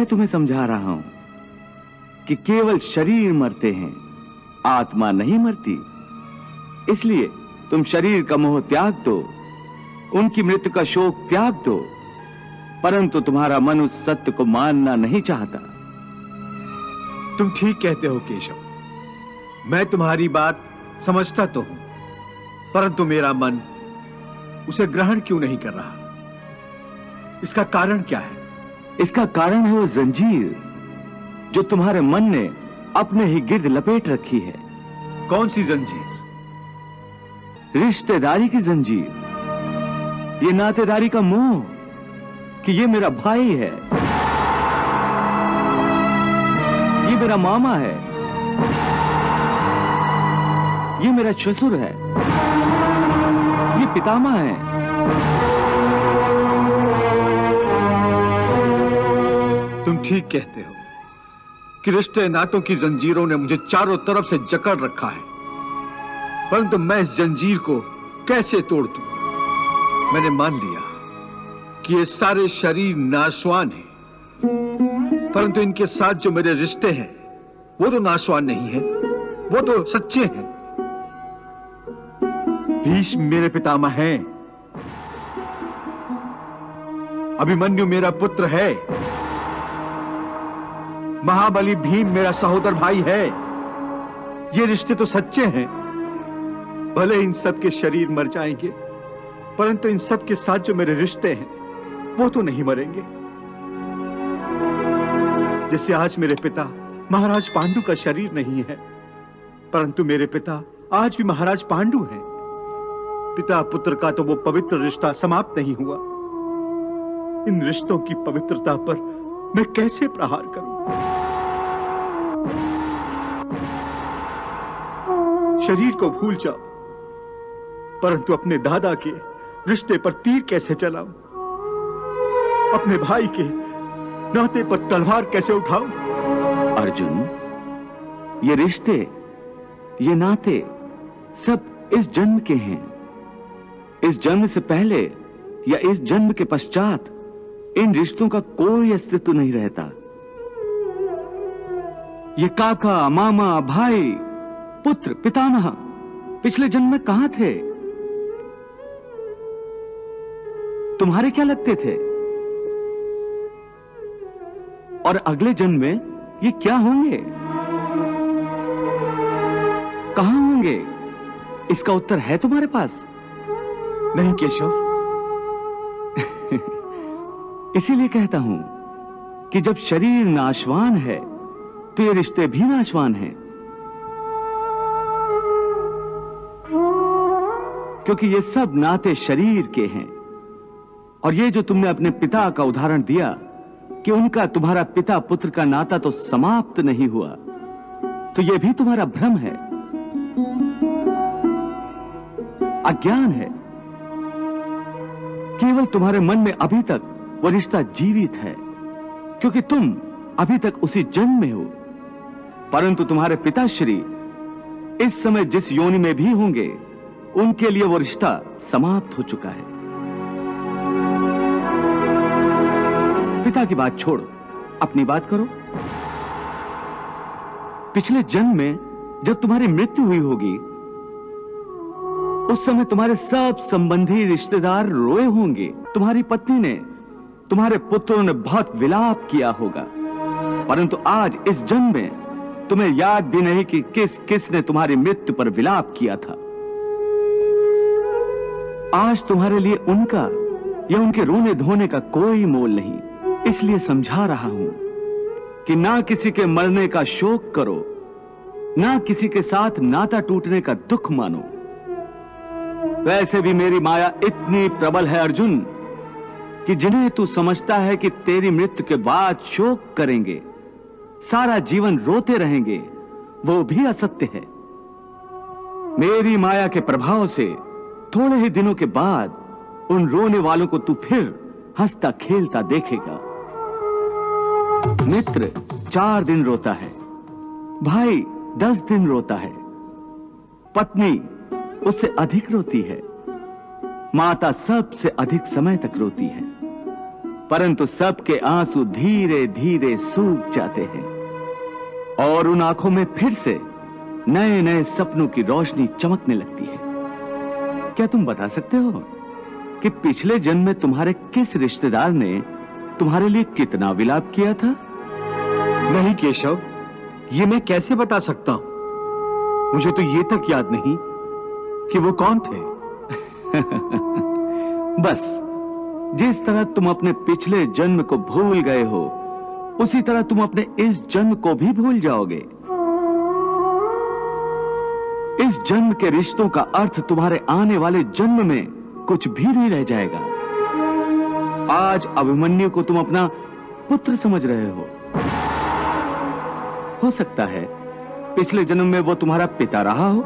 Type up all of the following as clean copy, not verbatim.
तुम्हें समझा रहा हूं कि केवल शरीर मरते हैं, आत्मा नहीं मरती। इसलिए तुम शरीर का मोह त्याग दो, उनकी मृत्यु का शोक त्याग दो, परंतु तुम्हारा मन उस सत्य को मानना नहीं चाहता। तुम ठीक कहते हो केशव, मैं तुम्हारी बात समझता तो हूं, परंतु मेरा मन उसे ग्रहण क्यों नहीं कर रहा? इसका कारण क्या है? इसका कारण है वो जंजीर जो तुम्हारे मन ने अपने ही गिर्द लपेट रखी है। कौन सी जंजीर? रिश्तेदारी की जंजीर, ये नातेदारी का मोह कि ये मेरा भाई है, ये मेरा मामा है, ये मेरा ससुर है, ये पितामह है। तुम ठीक कहते हो कि रिश्ते नातों की जंजीरों ने मुझे चारों तरफ से जकड़ रखा है, परंतु मैं इस जंजीर को कैसे तोड़ दूं? मैंने मान लिया कि ये सारे शरीर नाशवान हैं, परंतु इनके साथ जो मेरे रिश्ते हैं वो तो नाशवान नहीं है, वो तो सच्चे हैं। भीष्म मेरे पितामह हैं, अभिमन्यु मेरा पुत्र है, महाबली भीम मेरा सहोदर भाई है। ये रिश्ते तो सच्चे हैं। भले इन सब के शरीर मर जाएंगे, परंतु इन सब के साथ जो मेरे रिश्ते हैं वो तो नहीं मरेंगे। जैसे आज मेरे पिता महाराज पांडु का शरीर नहीं है, परंतु मेरे पिता आज भी महाराज पांडु हैं। पिता पुत्र का तो वो पवित्र रिश्ता समाप्त नहीं हुआ। इन रिश्तों की पवित्रता पर मैं कैसे प्रहार करूं? शरीर को भूल जाओ, परंतु अपने दादा के रिश्ते पर तीर कैसे चलाऊं? अपने भाई के नाते पर तलवार कैसे उठाऊं? अर्जुन, ये रिश्ते, ये नाते सब इस जन्म के हैं। इस जन्म से पहले या इस जन्म के पश्चात इन रिश्तों का कोई अस्तित्व नहीं रहता। ये काका, मामा, भाई, पुत्र, पितामह पिछले जन्म में कहां थे? तुम्हारे क्या लगते थे? और अगले जन्म में ये क्या होंगे, कहां होंगे? इसका उत्तर है तुम्हारे पास? नहीं केशव। इसीलिए कहता हूं कि जब शरीर नाशवान है तो ये रिश्ते भी नाशवान हैं, क्योंकि ये सब नाते शरीर के हैं। और ये जो तुमने अपने पिता का उदाहरण दिया कि उनका तुम्हारा पिता पुत्र का नाता तो समाप्त नहीं हुआ, तो ये भी तुम्हारा भ्रम है, अज्ञान है। केवल तुम्हारे मन में अभी तक वो रिश्ता जीवित है, क्योंकि तुम अभी तक उसी जन्म में हो, परंतु तुम्हारे पिताश्री इस समय जिस योनि में भी होंगे, उनके लिए वो रिश्ता समाप्त हो चुका है। पिता की बात छोड़ो, अपनी बात करो। पिछले जन्म में जब तुम्हारी मृत्यु हुई होगी, उस समय तुम्हारे सब संबंधी रिश्तेदार रोए होंगे। तुम्हारी पत्नी ने, तुम्हारे पुत्रों ने बहुत विलाप किया होगा, परंतु आज इस जन्म में तुम्हें याद भी नहीं कि किस किस ने तुम्हारी मृत्यु पर विलाप किया था। आज तुम्हारे लिए उनका या उनके रोने धोने का कोई मोल नहीं। इसलिए समझा रहा हूं कि ना किसी के मरने का शोक करो, ना किसी के साथ नाता टूटने का दुख मानो। वैसे भी मेरी माया इतनी प्रबल है अर्जुन, कि जिन्हें तू समझता है कि तेरी मृत्यु के बाद शोक करेंगे, सारा जीवन रोते रहेंगे, वो भी असत्य है। मेरी माया के प्रभाव से थोड़े ही दिनों के बाद उन रोने वालों को तू फिर हंसता खेलता देखेगा। मित्र 4 दिन रोता है, भाई 10 दिन रोता है, पत्नी उससे अधिक रोती है, माता सबसे अधिक समय तक रोती है। परंतु सबके आंसू धीरे धीरे सूख जाते हैं और उन आंखों में फिर से नए नए सपनों की रोशनी चमकने लगती है। क्या तुम बता सकते हो कि पिछले जन्म में तुम्हारे किस रिश्तेदार ने तुम्हारे लिए कितना विलाप किया था? नहीं केशव, ये मैं कैसे बता सकता हूं? मुझे तो ये तक याद नहीं कि वो कौन थे। बस जिस तरह तुम अपने पिछले जन्म को भूल गए हो, उसी तरह तुम अपने इस जन्म को भी भूल जाओगे। इस जन्म के रिश्तों का अर्थ तुम्हारे आने वाले जन्म में कुछ भी नहीं रह जाएगा। आज अभिमन्यु को तुम अपना पुत्र समझ रहे हो सकता है पिछले जन्म में वो तुम्हारा पिता रहा हो,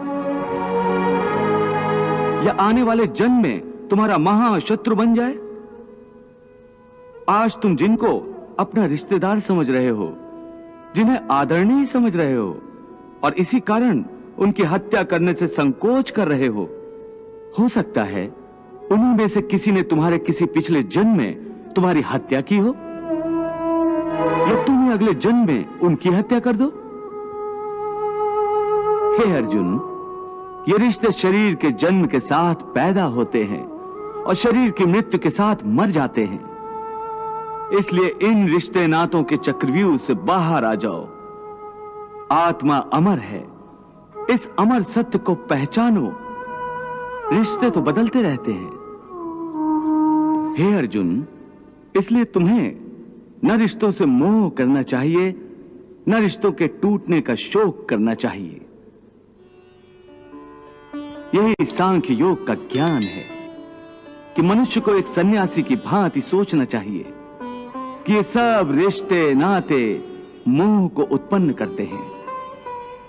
या आने वाले जन्म में तुम्हारा महाशत्रु बन जाए। आज तुम जिनको अपना रिश्तेदार समझ रहे हो, जिन्हें आदरणीय समझ रहे हो, और इसी कारण उनकी हत्या करने से संकोच कर रहे हो सकता है उन्हीं में से किसी ने तुम्हारे किसी पिछले जन्म में तुम्हारी हत्या की हो, या तुम्हें अगले जन्म में उनकी हत्या कर दो। हे अर्जुन, ये रिश्ते शरीर के जन्म के साथ पैदा होते हैं और शरीर की मृत्यु के साथ मर जाते हैं। इसलिए इन रिश्ते नातों के चक्रव्यूह से बाहर आ जाओ। आत्मा अमर है, इस अमर सत्य को पहचानो। रिश्ते तो बदलते रहते हैं। हे अर्जुन, इसलिए तुम्हें न रिश्तों से मोह करना चाहिए, न रिश्तों के टूटने का शोक करना चाहिए। यही सांख्य योग का ज्ञान है कि मनुष्य को एक सन्यासी की भांति सोचना चाहिए कि ये सब रिश्ते नाते मोह को उत्पन्न करते हैं,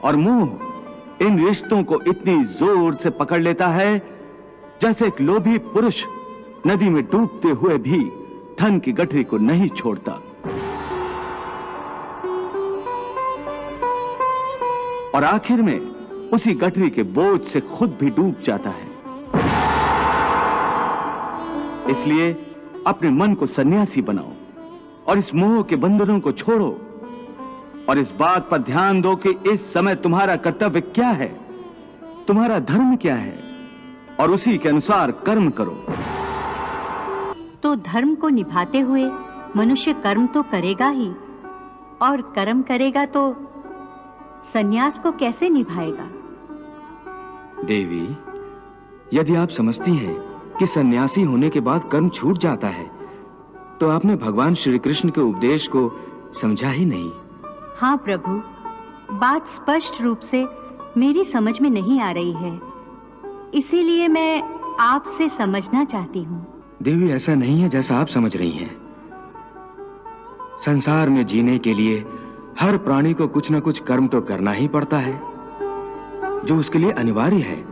और मोह इन रिश्तों को इतनी जोर से पकड़ लेता है जैसे एक लोभी पुरुष नदी में डूबते हुए भी धन की गठरी को नहीं छोड़ता। और आखिर में उसी गठरी के बोझ से खुद भी डूब जाता है। इसलिए अपने मन को सन्यासी बनाओ और इस मोह के बंधनों को छोड़ो, और इस बात पर ध्यान दो कि इस समय तुम्हारा कर्तव्य क्या है, तुम्हारा धर्म क्या है, और उसी के अनुसार कर्म करो। तो धर्म को निभाते हुए मनुष्य कर्म तो करेगा ही, और कर्म करेगा तो सन्यास को कैसे निभाएगा? देवी, यदि आप समझती हैं कि सन्यासी होने के बाद कर्म छूट जाता है, तो आपने भगवान श्री कृष्ण के उपदेश को समझा ही नहीं। हाँ प्रभु, बात स्पष्ट रूप से मेरी समझ में नहीं आ रही है, इसीलिए मैं आपसे समझना चाहती हूँ। देवी, ऐसा नहीं है जैसा आप समझ रही हैं। संसार में जीने के लिए हर प्राणी को कुछ न कुछ कर्म तो करना ही पड़ता है, जो उसके लिए अनिवार्य है,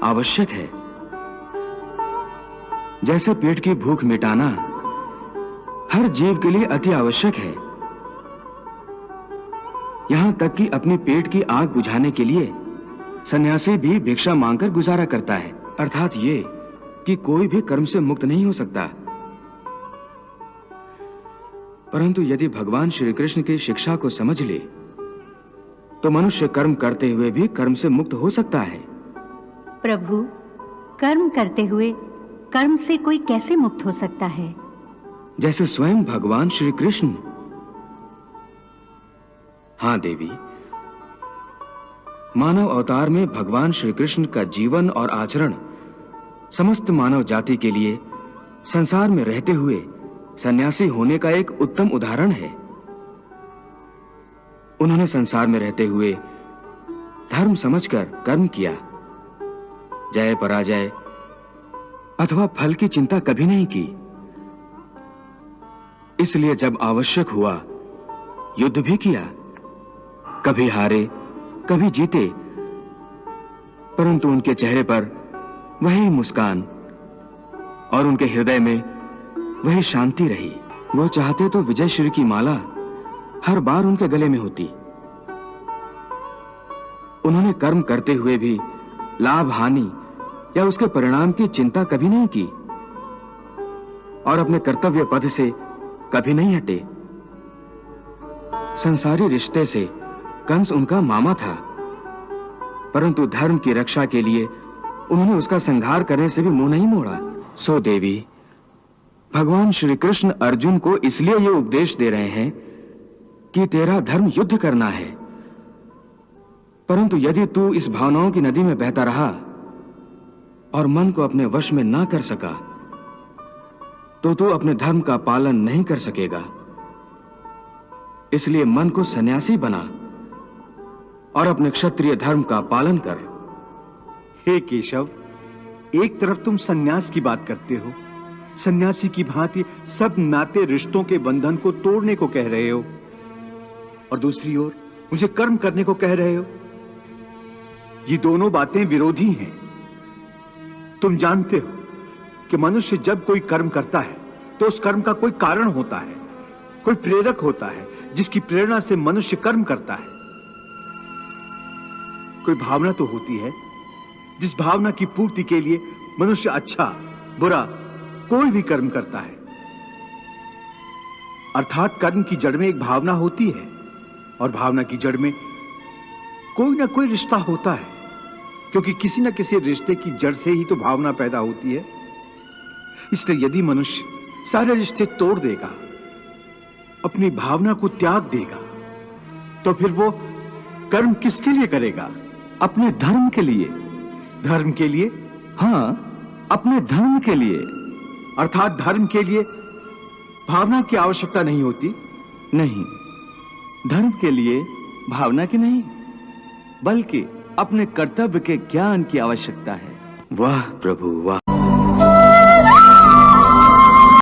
आवश्यक है। जैसे पेट की भूख मिटाना हर जीव के लिए अति आवश्यक है, यहां तक कि अपनी पेट की आग बुझाने के लिए सन्यासी भी भिक्षा मांगकर गुजारा करता है। अर्थात ये कि कोई भी कर्म से मुक्त नहीं हो सकता। परंतु यदि भगवान श्री कृष्ण की शिक्षा को समझ ले तो मनुष्य कर्म करते हुए भी कर्म से मुक्त हो सकता है। प्रभु, कर्म करते हुए कर्म से कोई कैसे मुक्त हो सकता है? जैसे स्वयं भगवान श्री कृष्ण। हाँ देवी, मानव अवतार में भगवान श्री कृष्ण का जीवन और आचरण समस्त मानव जाति के लिए संसार में रहते हुए सन्यासी होने का एक उत्तम उदाहरण है। उन्होंने संसार में रहते हुए धर्म समझकर कर्म किया, जय पराजय अथवा फल की चिंता कभी नहीं की। इसलिए जब आवश्यक हुआ युद्ध भी किया, कभी हारे कभी जीते, परंतु उनके चेहरे पर वही मुस्कान और उनके हृदय में वही शांति रही। वो चाहते तो विजय श्री की माला हर बार उनके गले में होती। उन्होंने कर्म करते हुए भी लाभ हानि या उसके परिणाम की चिंता कभी नहीं की। और अपने कर्तव्य पद से कभी नहीं हटे। संसारी रिश्ते से कंस उनका मामा था, परंतु धर्म की रक्षा के लिए उन्होंने उसका संहार करने से भी मुंह नहीं मोड़ा। सो देवी, भगवान श्री कृष्ण अर्जुन को इसलिए यह उपदेश दे रहे हैं कि तेरा धर्म युद्ध करना है, परंतु यदि तू इस भावनाओं की नदी में बहता रहा और मन को अपने वश में ना कर सका, तो तू अपने धर्म का पालन नहीं कर सकेगा। इसलिए मन को सन्यासी बना और अपने क्षत्रिय धर्म का पालन कर। हे केशव, एक तरफ तुम सन्यास की बात करते हो, सन्यासी की भांति सब नाते रिश्तों के बंधन को तोड़ने को कह रहे हो, और दूसरी ओर मुझे कर्म करने को कह रहे हो। ये दोनों बातें विरोधी हैं। तुम जानते हो कि मनुष्य जब कोई कर्म करता है तो उस कर्म का कोई कारण होता है, कोई प्रेरक होता है जिसकी प्रेरणा से मनुष्य कर्म करता है। कोई भावना तो होती है जिस भावना की पूर्ति के लिए मनुष्य अच्छा बुरा कोई भी कर्म करता है। अर्थात कर्म की जड़ में एक भावना होती है और भावना की जड़ में कोई ना कोई रिश्ता होता है, क्योंकि किसी न किसी रिश्ते की जड़ से ही तो भावना पैदा होती है। इसलिए यदि मनुष्य सारे रिश्ते तोड़ देगा, अपनी भावना को त्याग देगा, तो फिर वो कर्म किसके लिए करेगा? अपने धर्म के लिए। धर्म के लिए? हाँ, अपने धर्म के लिए। अर्थात धर्म के लिए भावना की आवश्यकता नहीं होती? नहीं, धर्म के लिए भावना की नहीं, बल्कि अपने कर्तव्य के ज्ञान की आवश्यकता है। वाह प्रभु वाह।